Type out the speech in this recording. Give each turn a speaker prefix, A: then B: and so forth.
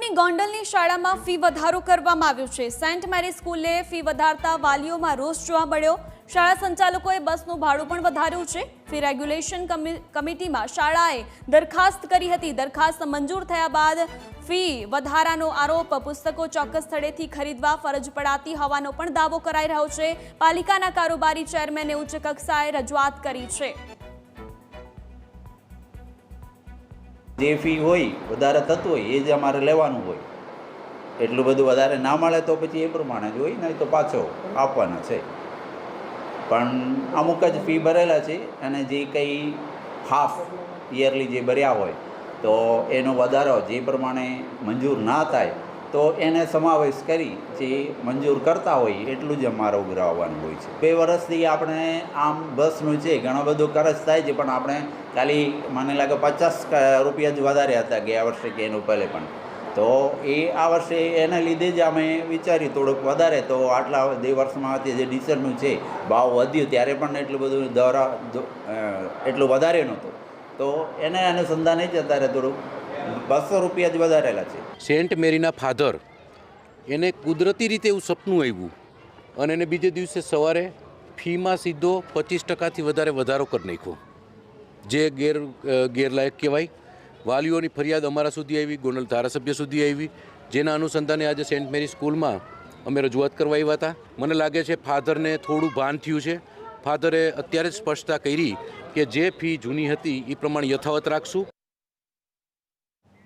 A: રાજકોટની ગોંડલની શાળામાં ફી વધારો કરવામાં આવ્યો છે। સેન્ટ મેરી સ્કૂલે ફી વધારતા વાલીઓમાં રોષ જોવા મળ્યો। શાળા સંચાલકોએ બસનું ભાડું પણ વધાર્યું છે। ફી રેગ્યુલેશન કમિટીમાં શાળાએ દરખાસ્ત કરી હતી। દરખાસ્ત મંજૂર થયા બાદ ફી વધારાનો આરોપ પુસ્તકો ચોક્કસ સ્થળેથી ખરીદવા ફરજ પડાતી હોવાનો પણ દાવો કરાઈ રહ્યો છે। પાલિકાના કારોબારી ચેરમેને ઉચ્ચ કક્ષાએ રજૂઆત કરી છે।
B: જે ફી હોય વધારે થતું હોય એ જ અમારે લેવાનું હોય। એટલું બધું વધારે ના મળે તો પછી એ પ્રમાણે જ હોય, નહીં તો પાછો આપવાના છે। પણ અમુક જ ફી ભરેલા છે અને જે કંઈ હાફ યરલી જે ભર્યા હોય તો એનો વધારો જે પ્રમાણે મંજૂર ના થાય તો એને સમાવેશ કરી જે મંજૂર કરતા હોય એટલું જ અમારે ઉઘરાવવાનું હોય છે। 2 વર્ષથી આપણે આમ બસનું છે ઘણો બધો ખર્ચ થાય છે, પણ આપણે ખાલી મને લાગે 50 રૂપિયા જ વધારે હતા ગયા વર્ષે કે એનું પહેલે પણ। તો એ આ વર્ષે એના લીધે જ અમે વિચાર્યું થોડુંક વધારે, તો આટલા 2 વર્ષમાં જે ડીઝલનું છે ભાવ વધ્યો ત્યારે પણ એટલું બધું એટલું વધારે નહોતું, તો એને અનુસંધાને જ અત્યારે થોડુંક 200 રૂપિયા જ વધારેલા છે।
C: સેન્ટ મેરીના ફાધર એને કુદરતી રીતે એવું સપનું આવ્યું અને એને બીજે દિવસે સવારે ફીમાં સીધો 25% વધારે વધારો કરી નાખ્યો, જે ગેરલાયક કહેવાય। વાલીઓની ફરિયાદ અમારા સુધી આવી, ગોંડલ ધારાસભ્ય સુધી આવી, જેના અનુસંધાને આજે સેન્ટ મેરી સ્કૂલમાં અમે રજૂઆત કરવા આવ્યા હતા। મને લાગે છે ફાધરને થોડું ભાન થયું છે। ફાધરે અત્યારે જ સ્પષ્ટતા કરી કે જે ફી જૂની હતી એ પ્રમાણે યથાવત રાખશું।